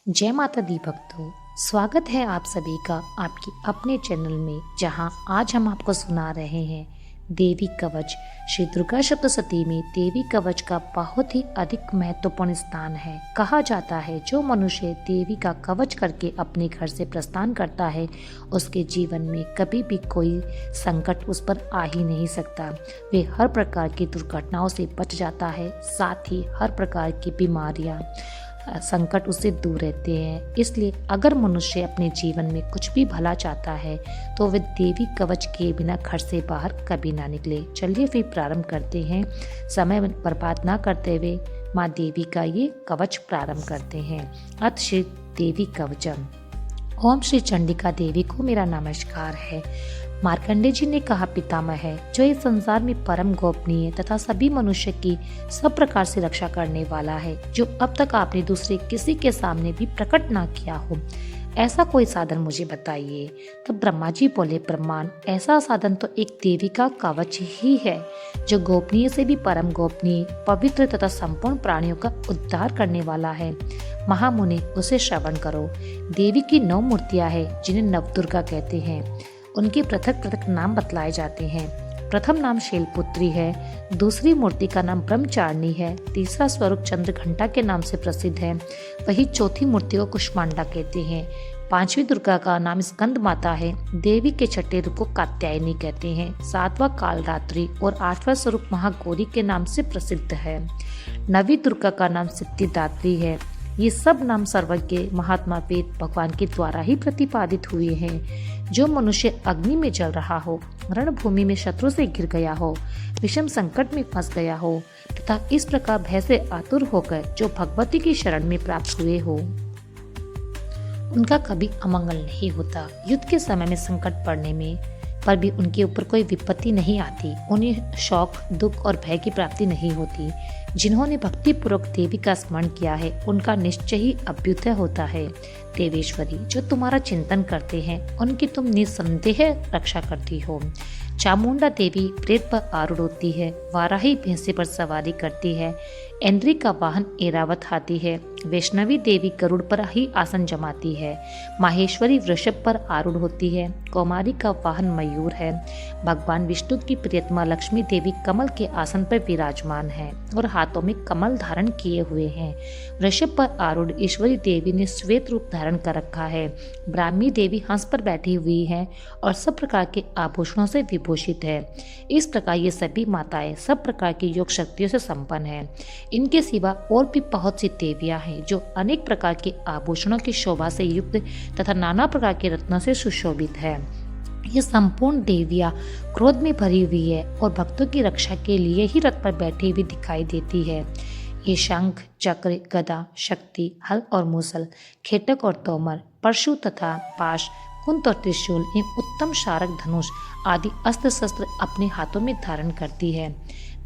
जय माता दी भक्तों, स्वागत है आप सभी का आपके अपने चैनल में, जहां आज हम आपको सुना रहे हैं देवी कवच। श्री दुर्गा सप्तशती में देवी कवच का बहुत ही अधिक महत्वपूर्ण स्थान है। कहा जाता है जो मनुष्य देवी का कवच करके अपने घर से प्रस्थान करता है उसके जीवन में कभी भी कोई संकट उस पर आ ही नहीं सकता। वे हर प्रकार की दुर्घटनाओं से बच जाता है, साथ ही हर प्रकार की बीमारियां संकट उससे दूर रहते हैं। इसलिए अगर मनुष्य अपने जीवन में कुछ भी भला चाहता है तो वह देवी कवच के बिना घर से बाहर कभी ना निकले। चलिए फिर प्रारंभ करते हैं, समय बर्बाद ना करते हुए माँ देवी का ये कवच प्रारंभ करते हैं। अथ श्री देवी कवचम। ओम श्री चंडिका देवी को मेरा नमस्कार है। मार्कंडे जी ने कहा, पितामह है जो इस संसार में परम गोपनीय तथा सभी मनुष्य की सब प्रकार से रक्षा करने वाला है, जो अब तक आपने दूसरे किसी के सामने भी प्रकट ना किया हो। ऐसा कोई साधन मुझे बताइए। तो ब्रह्मा जी बोले, ब्रह्मांड ऐसा साधन तो एक देवी का कवच ही है, जो गोपनीय से भी परम गोपनीय, पवित्र तथा संपूर्ण प्राणियों का उद्धार करने वाला है। महामुनि, उसे श्रवण करो। देवी की 9 मूर्तियां हैं जिन्हें नवदुर्गा कहते हैं। उनके पृथक पृथक नाम बतलाए जाते हैं। प्रथम नाम शैलपुत्री है, दूसरी मूर्ति का नाम ब्रह्मचारिणी है, तीसरा स्वरूप चंद्रघंटा के नाम से प्रसिद्ध है, वही चौथी मूर्ति को कुष्मांडा कहते हैं। 5वीं दुर्गा का नाम स्कंद माता है। देवी के छठे रूप को कात्यायनी कहते हैं। 7वां कालरात्रि और 8वां स्वरूप महागौरी के नाम से प्रसिद्ध है। 9वीं दुर्गा का नाम सिद्धिदात्री है। ये सब नाम सर्वज्ञ महात्मा वेद भगवान के द्वारा ही प्रतिपादित हुए हैं। जो मनुष्य अग्नि में जल रहा हो, रणभूमि में शत्रु से घिर गया हो, विषम संकट में फंस गया हो तथा इस प्रकार भय से आतुर होकर जो भगवती की शरण में प्राप्त हुए हो, उनका कभी अमंगल नहीं होता। युद्ध के समय में संकट पड़ने में पर भी उनके ऊपर कोई विपत्ति नहीं आती। उन्हें शौक, दुख और भय की प्राप्ति नहीं होती। जिन्होंने भक्ति पूर्वक देवी का स्मरण किया है उनका निश्चय ही अभ्युदय होता है। देवेश्वरी, जो तुम्हारा चिंतन करते हैं उनकी तुम निसंदेह रक्षा करती हो। चामुंडा देवी प्रेत पर आरूढ़ होती है। वाराही भैंसे पर सवारी करती है। इंद्री का वाहन ऐरावत हाथी है। वैष्णवी देवी गरुड़ पर ही आसन जमाती है। माहेश्वरी वृषभ पर आरूढ़ होती है। कौमारी का वाहन मयूर है। भगवान विष्णु की प्रियतमा लक्ष्मी देवी कमल के आसन पर विराजमान है और हाथों में कमल धारण किए हुए हैं। वृषभ पर आरूढ़ ईश्वरी देवी ने श्वेत रूप धारण कर रखा है। ब्राह्मी देवी हंस पर बैठी हुई है और सब प्रकार के आभूषणों से विभूषित है। इस प्रकार ये सभी माताएं सब प्रकार की योग शक्तियों से संपन्न है। इनके सिवा और भी बहुत सी देवियां हैं जो अनेक प्रकार के आभूषणों की शोभा से युक्त तथा नाना प्रकार के रत्नों से सुशोभित है। ये संपूर्ण देवियां क्रोध में भरी हुई है और भक्तों की रक्षा के लिए ही रथ पर बैठी हुई दिखाई देती है। ये शंख, चक्र, गदा, शक्ति, हल और मूसल, खेटक और तोमर, परशु तथा पाश, कुंत और त्रिशूल एवं उत्तम शारक, धनुष आदि अस्त्र शस्त्र अपने हाथों में धारण करती है।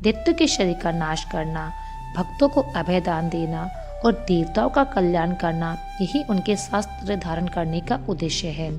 दैत्य के शरीर का नाश करना, भक्तों को अभय दान देना और देवताओं का कल्याण करना, यही उनके शास्त्र धारण करने का उद्देश्य है।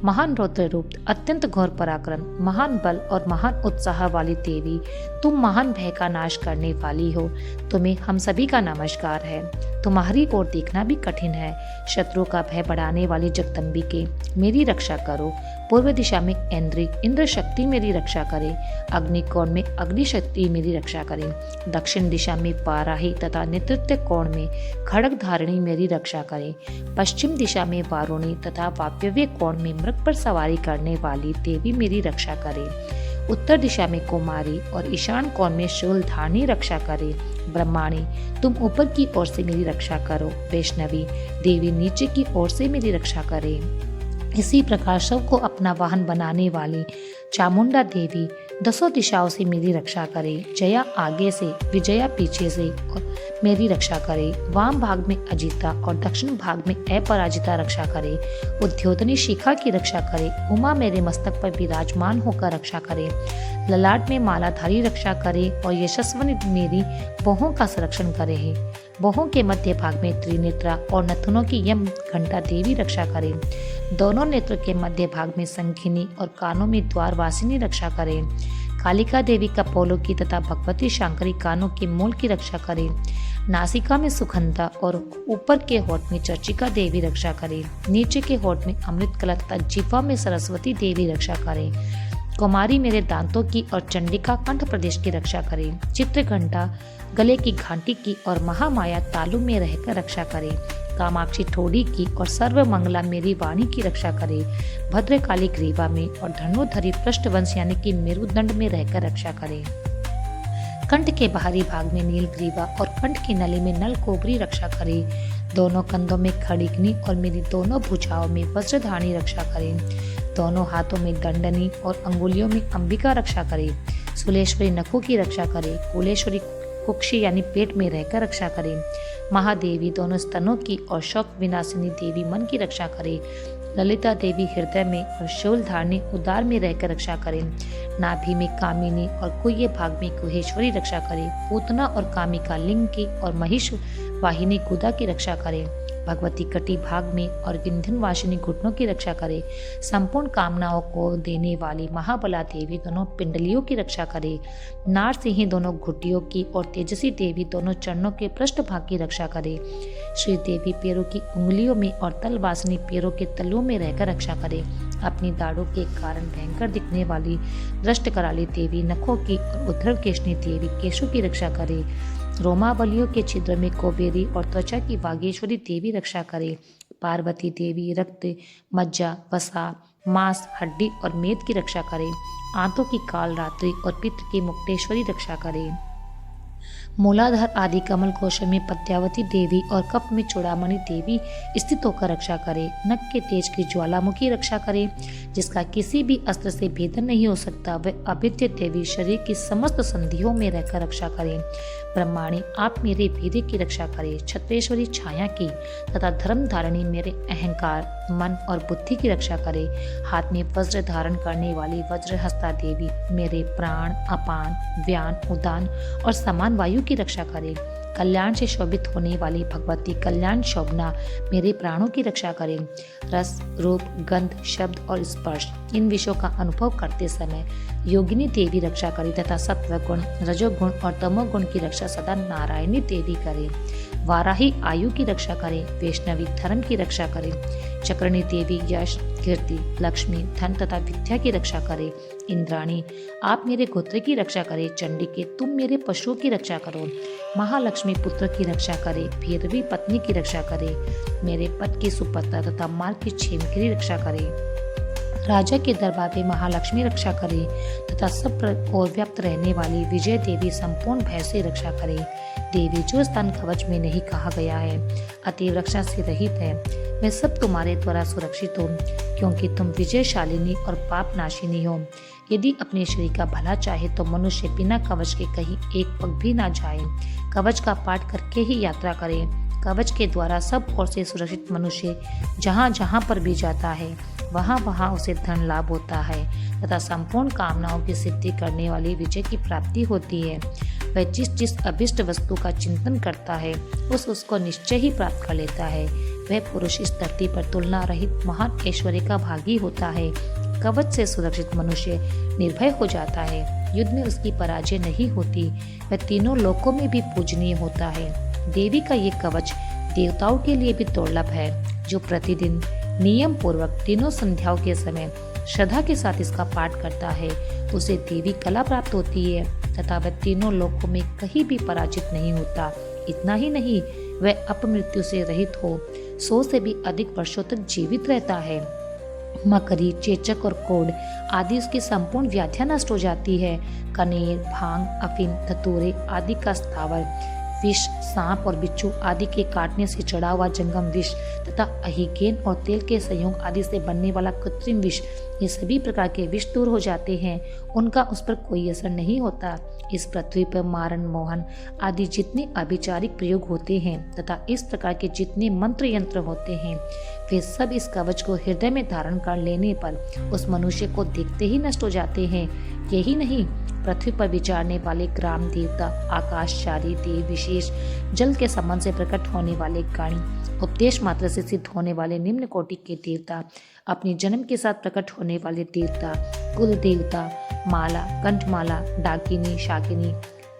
महान रौद्र रूप, अत्यंत घोर पराक्रम, महान बल और महान उत्साह वाली देवी, तुम महान भय का नाश करने वाली हो। तुम्हें हम सभी का नमस्कार है। तुम्हारी ओर देखना भी कठिन है। शत्रु का भय बढ़ाने वाली जगदम्बिके, मेरी रक्षा करो। पूर्व दिशा में इंद्री, इंद्र शक्ति मेरी रक्षा करे। अग्निकोण में अग्नि शक्ति मेरी रक्षा करे। दक्षिण दिशा में वाराही तथा नेतृत्व कोण में खड़ग धारिणी मेरी रक्षा करे। पश्चिम दिशा में वारुणी तथा वायव्य कोण में मृग पर सवारी करने वाली देवी मेरी रक्षा करे। उत्तर दिशा में कुमारी और ईशान कोण में शूलधारिणी रक्षा करे। ब्रह्माणी, तुम ऊपर की ओर से मेरी रक्षा करो। वैष्णवी देवी नीचे की ओर से मेरी रक्षा करे। इसी प्रकार सबको अपना वाहन बनाने वाली चामुंडा देवी 10 दिशाओं से मेरी रक्षा करे। जया आगे से, विजया पीछे से और मेरी रक्षा करे। वाम भाग में अजिता और दक्षिण भाग में अपराजिता रक्षा करे। उद्योतनी शिखा की रक्षा करे। उमा मेरे मस्तक पर विराजमान होकर रक्षा करे। ललाट में मालाधारी रक्षा करे और यशस्वनी मेरी बाहों का संरक्षण करे। बाहों के मध्य भाग में त्रिनेत्रा और नथुनों की यम घंटा देवी रक्षा करे। दोनों नेत्र के मध्य भाग में संखिनी और कानों में द्वारवासिनी रक्षा करे। कालिका देवी कपोलों की तथा भगवती शंकरी कानों के मूल की रक्षा करें। नासिका में सुखंता और ऊपर के होठ में चर्चिका देवी रक्षा करें। नीचे के होठ में अमृत कला तथा जिह्वा में सरस्वती देवी रक्षा करें। कुमारी मेरे दांतों की और चंडिका कंठ प्रदेश की रक्षा करें। चित्रघंटा गले की घंटी की और महामाया तालु में रहकर रक्षा करें। कामाक्षी ठोड़ी की और सर्वमंगला मेरी वाणी की रक्षा करे। भद्रकाली ग्रीवा में और धनुधरी पृष्ठवंश यानी कि मेरुदंड में रहकर रक्षा करे। कंठ के बाहरी भाग में नील ग्रीवा और कंठ की नली में नल कोबरी रक्षा करे। दोनों कंधों में खड़िगनी और मेरी दोनों भुजाओं में वज्रधानी रक्षा करें। दोनों हाथों में दंडनी और अंगुलियों में अंबिका रक्षा करे। सुलेश्वरी नखों की रक्षा करे। कुलेश्वरी कुक्षी यानी पेट में रहकर रक्षा करे। महादेवी दोनों स्तनों की और शौक विनाशिनी देवी मन की रक्षा करे। ललिता देवी हृदय में और शूल धारणी उदार में रहकर रक्षा करें। नाभि में कामिनी और कुह्य भाग में कुहेश्वरी रक्षा करे। पूतना और कामिका लिंग की और महिष वाहिनी गुदा की रक्षा करे। भगवती कटी भाग में और विंध्यन वासिनी घुटनों की रक्षा करे। संपूर्ण कामनाओं को देने वाली महाबला देवी दोनों पिंडलियों की रक्षा करे। नारसिंही दोनों घुटियों की और तेजसी देवी दोनों चरणों के पृष्ठ भाग की रक्षा करे। श्री देवी पैरों की उंगलियों में और तलवासिनी पैरों के तलुओं में रहकर रक्षा करे। अपनी दाढ़ों के कारण भयंकर दिखने वाली दृष्ट कराली देवी नखों की और उद्धर केशनी देवी केशों की रक्षा करे। रोमावलियों के छिद्र में कोबेरी और त्वचा की वागेश्वरी देवी रक्षा करे। पार्वती देवी रक्त, मज्जा, वसा, मांस, हड्डी और मेद की रक्षा करे। आंतों की काल रात्रि और पित्त की मुक्तेश्वरी रक्षा करे। मूलाधार आदि कमल कोश में पद्यावती देवी और कप में चूड़ामणि देवी स्थित होकर रक्षा करे। नख के तेज की ज्वालामुखी रक्षा करे, जिसका किसी भी अस्त्र से भेदन नहीं हो सकता। वह अभिद्य देवी शरीर की समस्त संधियों में रहकर रक्षा करे। ब्रह्माणी आप मेरे वीर्य की रक्षा करे। छत्रेश्वरी छाया की तथा धर्म धारणी मेरे अहंकार, मन और बुद्धि की रक्षा करे। हाथ में वज्र धारण करने वाली वज्रहस्ता देवी मेरे प्राण, अपान, व्यान, उदान और समान वायु की रक्षा करे। कल्याण से शोभित होने वाली भगवती कल्याण शोभना मेरे प्राणों की रक्षा करें। रस, रूप, गंध, शब्द और स्पर्श इन विषयों का अनुभव करते समय योगिनी देवी रक्षा करे तथा सत्व गुण, रजोगुण और तमोगुण की रक्षा सदा नारायणी देवी करे। वाराही आयु की रक्षा करे। वैष्णवी धर्म की रक्षा करे। चक्रणी देवी यश, कीर्ति, लक्ष्मी, धन तथा विद्या की रक्षा करे। इंद्राणी आप मेरे गोत्र की रक्षा करे। चंडिके तुम मेरे पशुओं की रक्षा करो। महालक्ष्मी पुत्र की रक्षा करे। भैरवी पत्नी की रक्षा करे। मेरे पद की सुपत्ता तथा मार्ग की छेम की रक्षा करे। राजा के दरबार में महालक्ष्मी रक्षा करे तथा सब और व्याप्त रहने वाली विजय देवी संपूर्ण भय से रक्षा करे। देवी जो स्थान कवच में नहीं कहा गया है, अतएव रक्षा से रहित है, वह सब तुम्हारे द्वारा सुरक्षित हो, क्योंकि तुम विजयशालिनी और पाप नाशिनी हो। यदि अपने शरीर का भला चाहे तो मनुष्य बिना कवच के कहीं एक पग भी ना जाए। कवच का पाठ करके ही यात्रा करे। कवच के द्वारा सब ओर से सुरक्षित मनुष्य जहाँ जहाँ पर भी जाता है, वहाँ वहाँ उसे धन लाभ होता है तथा संपूर्ण कामनाओं की सिद्धि करने वाली विजय की प्राप्ति होती है। वह जिस जिस अभिष्ट वस्तु का चिंतन करता है उसको निश्चय ही प्राप्त कर लेता है। वह पुरुष इस धरती पर तुलना रहित महान ऐश्वर्य का भागी होता है। कवच से सुरक्षित मनुष्य निर्भय हो जाता है। युद्ध में उसकी पराजय नहीं होती। वह तीनों लोकों में भी पूजनीय होता है। देवी का ये कवच देवताओं के लिए भी दुर्लभ है। जो प्रतिदिन नियम पूर्वक तीनों संध्याओं के समय श्रद्धा के साथ इसका पाठ करता है, उसे देवी कला प्राप्त होती है तथा वह तीनों लोकों में कहीं भी पराजित नहीं होता। इतना ही नहीं, वह अपमृत्यु से रहित हो 100 से भी अधिक वर्षों तक जीवित रहता है। मकड़ी, चेचक और कोढ़ आदि उसकी संपूर्ण व्याधियां नष्ट हो जाती है। कनेर, भांग, अफीम, धतूरे आदि का स्थावर विष, सांप और बिच्छू आदि के काटने से चढ़ा हुआ जंगम विष तथा अहिगेन और तेल के संयोग आदि से बनने वाला कृत्रिम विष, ये सभी प्रकार के विष दूर हो जाते हैं। उनका उस पर कोई असर नहीं होता। इस पृथ्वी पर मारण, मोहन आदि जितने अभिचारिक प्रयोग होते हैं तथा इस प्रकार के जितने मंत्र यंत्र होते हैं, वे सब इस कवच को हृदय में धारण कर लेने पर उस मनुष्य को देखते ही नष्ट हो जाते हैं। यही नहीं, पृथ्वी पर विचारने वाले ग्राम देवता, आकाशचारी देव विशेष, जल के संबंध से प्रकट होने वाले गण, उपदेश मात्र से सिद्ध होने वाले निम्न कोटि के देवता, अपने जन्म के साथ प्रकट होने वाले देवता, कुल देवता, माला, कंठमाला, डाकिनी, शाकिनी,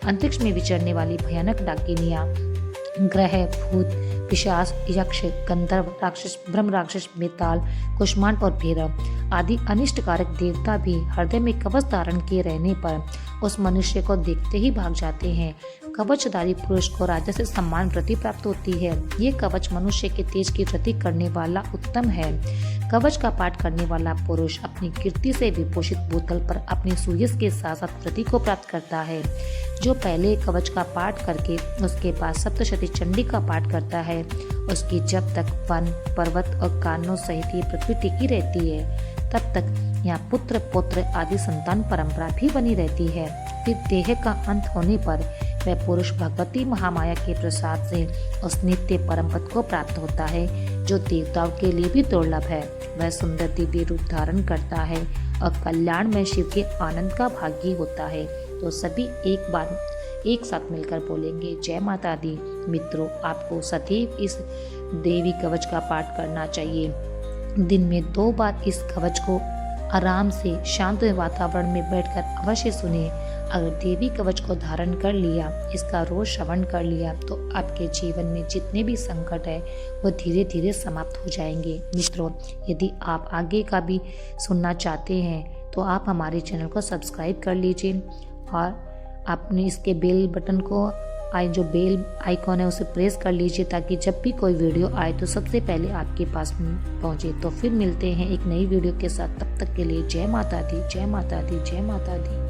अंतरिक्ष में विचरने वाली भयानक डाकिनियां, ग्रह, भूत, पिशाच, यक्ष, गंधर्व, राक्षस, ब्रह्म राक्षस, बेताल, कुष्मांड और भैरव आदि अनिष्टकारक देवता भी हृदय में कवच धारण किए रहने पर उस मनुष्य को देखते ही भाग जाते हैं। कवचधारी पुरुष को राजा से सम्मान प्रति प्राप्त होती है। ये कवच मनुष्य के तेज की वृद्धि करने वाला उत्तम है। कवच का पाठ करने वाला पुरुष अपनी कीर्ति से विभूषित भूतल पर अपने सुयश के साथ साथ वृद्धि को प्राप्त करता है। जो पहले कवच का पाठ करके उसके बाद सप्तशती चंडी का पाठ करता है, उसकी जब तक वन, पर्वत और कानों सहित ये पृथ्वी टिकी रहती है, तब तक यहाँ पुत्र, पौत्र आदि संतान परंपरा भी बनी रहती है। फिर देह का अंत होने पर वह पुरुष भगवती महामाया के प्रसाद से उस नित्य परम पद को प्राप्त होता है, जो देवताओं के लिए भी दुर्लभ है। वह सुंदर दिव्य रूप धारण करता है और कल्याण में शिव के आनंद का भागी होता है। तो सभी एक बार एक साथ मिलकर बोलेंगे जय माता दी। मित्रों, आपको सदैव इस देवी कवच का पाठ करना चाहिए। दिन में 2 बार इस कवच को आराम से शांत वातावरण में बैठकर अवश्य सुने। अगर देवी कवच को धारण कर लिया, इसका रोज श्रवण कर लिया, तो आपके जीवन में जितने भी संकट है वो धीरे धीरे समाप्त हो जाएंगे। मित्रों, यदि आप आगे का भी सुनना चाहते हैं तो आप हमारे चैनल को सब्सक्राइब कर लीजिए और आपने इसके बेल बटन को जो बेल आइकॉन है उसे प्रेस कर लीजिए, ताकि जब भी कोई वीडियो आए तो सबसे पहले आपके पास पहुंचे। तो फिर मिलते हैं एक नई वीडियो के साथ। तब तक के लिए जय माता दी, जय माता दी, जय माता दी।